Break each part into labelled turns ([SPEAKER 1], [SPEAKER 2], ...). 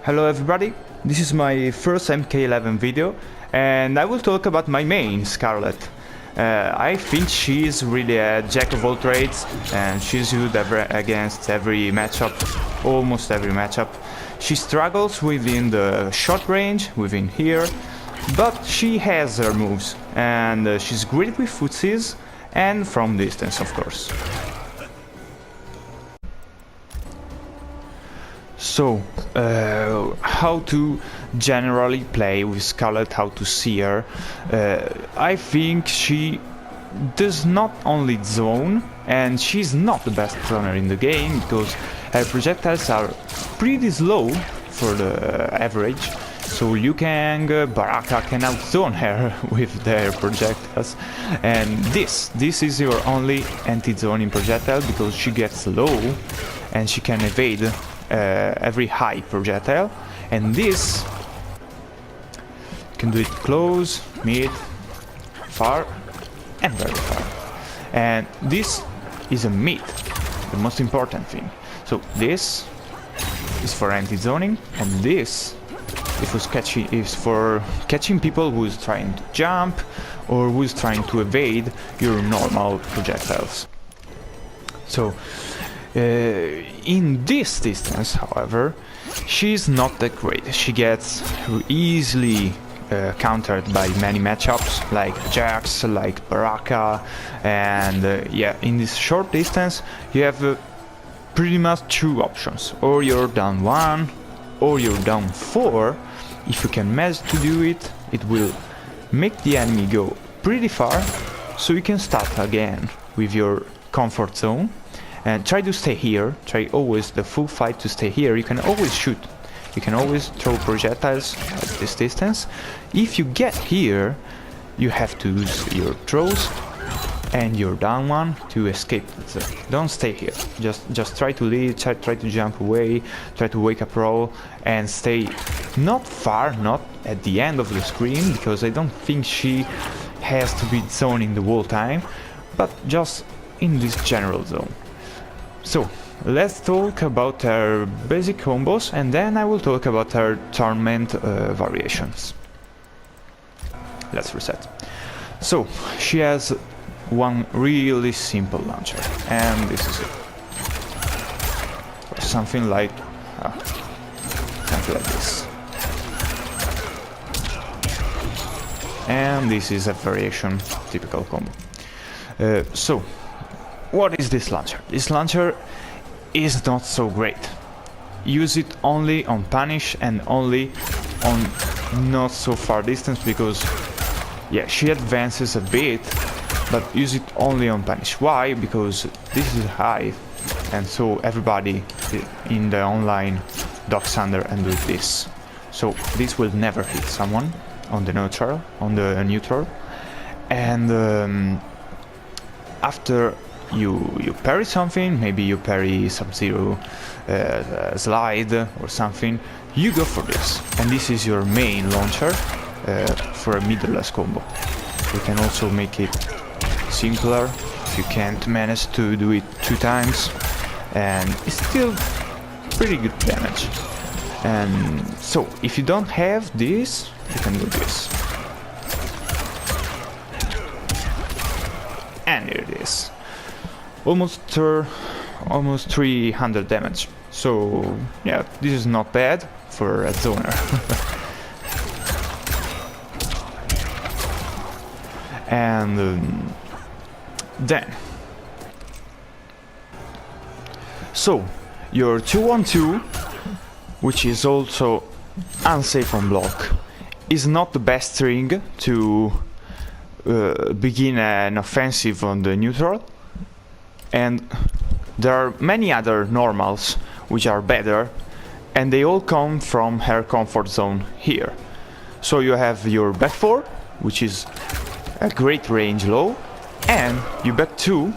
[SPEAKER 1] Hello everybody, this is my first MK11 video and I will talk about my main, Skarlet. I think she is really a jack of all trades and she's good against every matchup, almost every matchup. She struggles within the short range, within here, but she has her moves and she's great with footsies and from distance, of course. So, how to generally play with Skarlet, how to see her. I think she does not only zone, and she's not the best zoner in the game, because her projectiles are pretty slow for the average. So Liu Kang, Baraka can outzone her with their projectiles, and this is your only anti-zoning projectile, because she gets low and she can evade every high projectile, and this can do it close, mid, far, and very far. And this is a mid, the most important thing. So this is for anti-zoning, and this is for catching people who's trying to jump or who's trying to evade your normal projectiles. So in this distance, however, she's not that great. She gets easily countered by many matchups like Jax, like Baraka, and yeah, in this short distance you have pretty much two options: or you're down 1 or you're down 4. If you can manage to do it, it will make the enemy go pretty far, so you can start again with your comfort zone. And try to stay here, try always the full fight to stay here. You can always shoot, you can always throw projectiles at this distance. If you get here, you have to use your throws and your down one to escape the zone. Don't stay here, just try to leave, try to jump away, try to wake up roll and stay not far, not at the end of the screen, because I don't think she has to be zoning the whole time, but just in this general zone. So, let's talk about her basic combos, and then I will talk about her tournament variations. Let's reset. So, she has one really simple launcher, and this is it. Or something like this. And this is a variation, typical combo. So, what is this launcher? This launcher is not so great. Use it only on punish and only on not so far distance, because yeah, she advances a bit, but use it only on punish. Why? Because this is high, and so everybody in the online docks under and do this. So this will never hit someone on the neutral, and after you parry something, maybe you parry Sub-Zero slide or something, you go for this, and this is your main launcher for a middleless combo. You can also make it simpler if you can't manage to do it 2 times, and it's still pretty good damage. And so if you don't have this, you can do this, and here it is. Almost 300 damage. So yeah, this is not bad for a zoner. And then, so your 2-on-2, which is also unsafe on block, is not the best string to begin an offensive on the neutral. And there are many other normals which are better, and they all come from her comfort zone here. So you have your back 4, which is a great range low, and your back 2,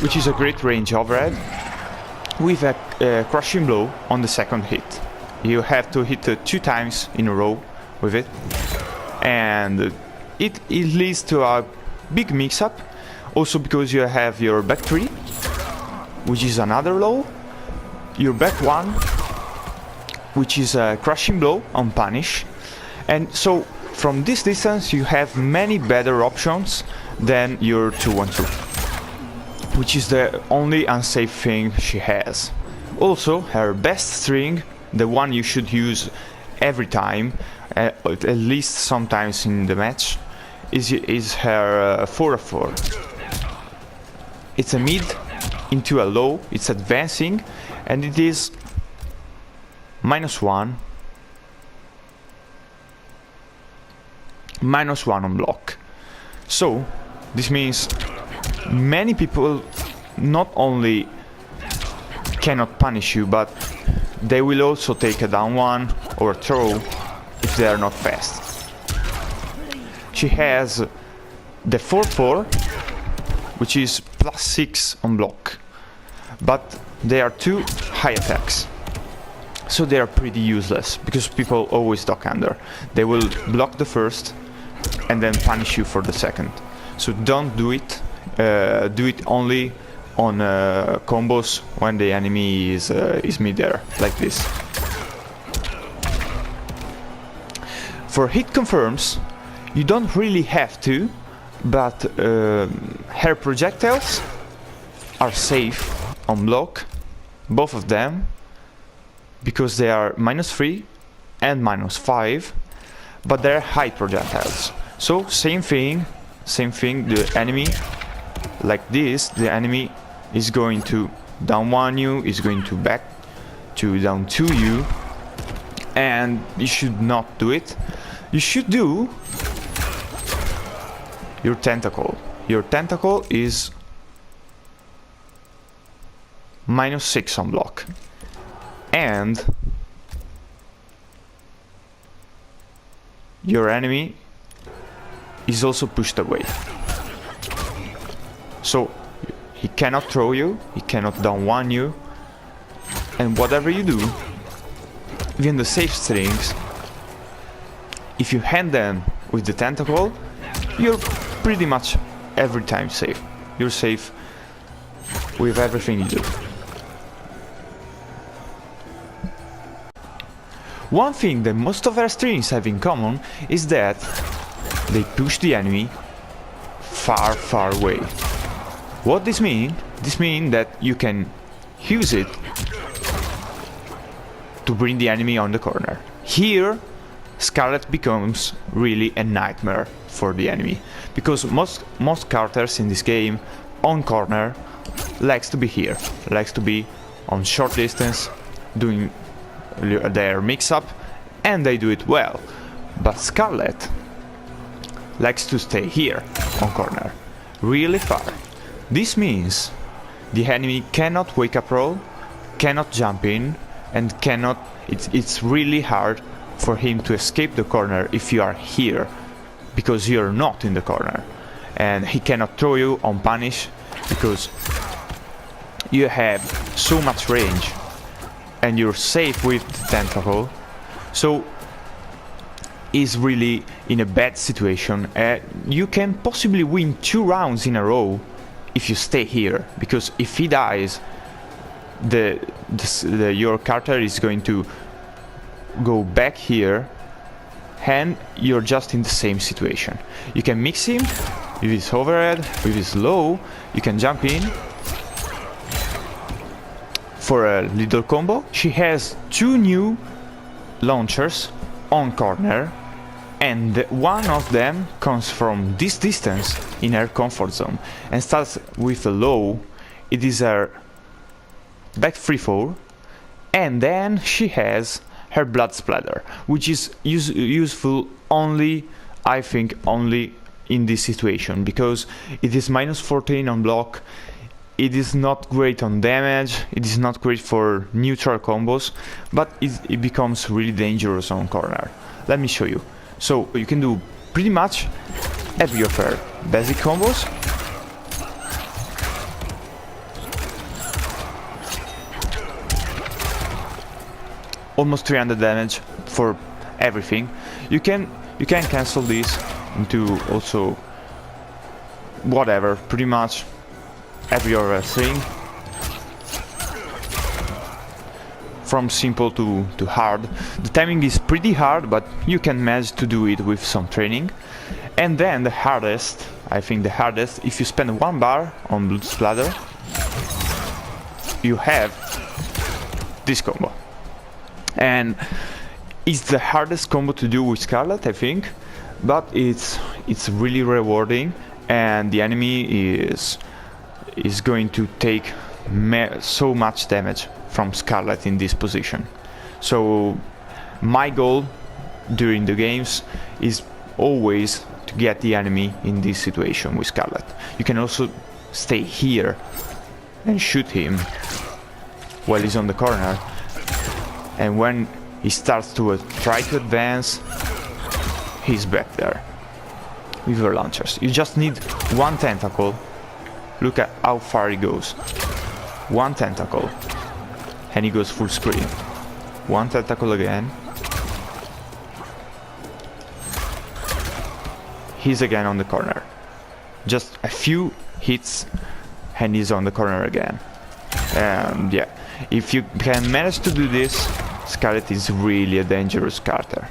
[SPEAKER 1] which is a great range overhead, with a crushing blow on the second hit. You have to hit 2 times in a row with it, and it leads to a big mix-up. Also because you have your back 3, which is another low, your back 1, which is a crushing blow on punish. And so from this distance you have many better options than your 2-1-2, which is the only unsafe thing she has. Also, her best string, the one you should use every time, at least sometimes in the match, is her 4-4. It's a mid into a low, it's advancing, and it is -1, -1 on block. So this means many people not only cannot punish you, but they will also take a down one or a throw if they are not fast. She has the 4-4, which is +6 on block, but they are too high attacks, so they are pretty useless because people always duck under. They will block the first and then punish you for the second. So don't do it. Do it only on combos when the enemy is mid-air, like this. For hit confirms, you don't really have to, but her projectiles are safe on block, both of them, because they are -3 and -5, but they're high projectiles. So same thing, the enemy, like this, the enemy is going to down 1 you, is going to back to down 2 you, and you should not do it. You should do your tentacle. Your tentacle is -6 on block, and your enemy is also pushed away. So he cannot throw you, he cannot down 1 you, and whatever you do, even the safe strings, if you hand them with the tentacle, you're pretty much every time safe. You're safe with everything you do. One thing that most of our strings have in common is that they push the enemy far, far away. What this mean? This means that you can use it to bring the enemy on the corner. Here, Skarlet becomes really a nightmare for the enemy, because most characters in this game on corner likes to be here, likes to be on short distance, doing their mix-up, and they do it well. But Skarlet likes to stay here on corner, really far. This means the enemy cannot wake up roll, cannot jump in, and cannot. It's really hard for him to escape the corner if you are here, because you're not in the corner, and he cannot throw you on punish because you have so much range and you're safe with the tentacle. So is really in a bad situation. You can possibly win 2 rounds in a row if you stay here, because if he dies, your character is going to go back here and you're just in the same situation. You can mix him with his overhead, with his low, you can jump in for a little combo. She has 2 new launchers on corner, and one of them comes from this distance in her comfort zone and starts with a low. It is her back 3-4, and then she has her blood splatter, which is useful only, I think, only in this situation, because it is -14 on block. It is not great on damage, it is not great for neutral combos, but it becomes really dangerous on corner. Let me show you. So you can do pretty much every of her basic combos. Almost 300 damage for everything. You can cancel this into also whatever, pretty much every other thing. from simple to hard. The timing is pretty hard, but you can manage to do it with some training. And then the hardest, I think the hardest, if you spend 1 bar on Blood Splatter, you have this combo. And it's the hardest combo to do with Skarlet, I think, but it's really rewarding, and the enemy is going to take so much damage from Skarlet in this position. So my goal during the games is always to get the enemy in this situation with Skarlet. You can also stay here and shoot him while he's on the corner, and when he starts to try to advance, he's back there with your launchers. You just need 1 tentacle. Look at how far he goes. 1 tentacle and he goes full screen. 1 tentacle again. He's again on the corner. Just a few hits and he's on the corner again. And yeah, if you can manage to do this, Skarlet is really a dangerous character.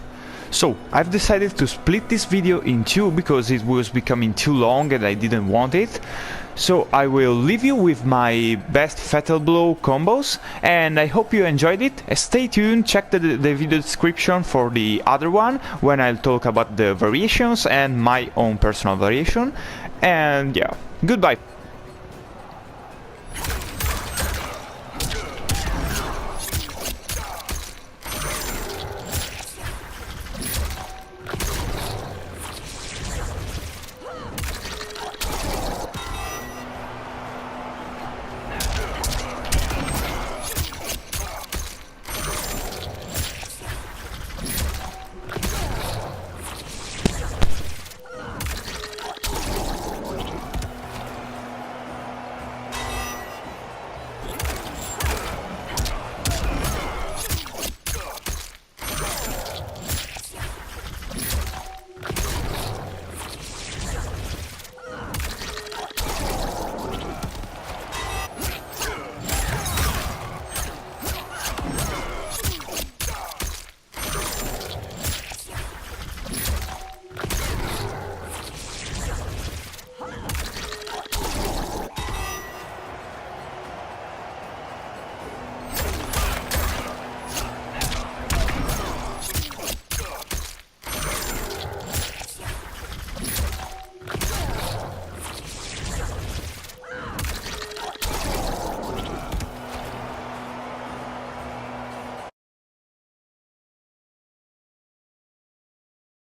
[SPEAKER 1] So I've decided to split this video in 2 because it was becoming too long and I didn't want it. So I will leave you with my best Fatal Blow combos, and I hope you enjoyed it. Stay tuned, check the video description for the other one when I'll talk about the variations and my own personal variation. And yeah, goodbye.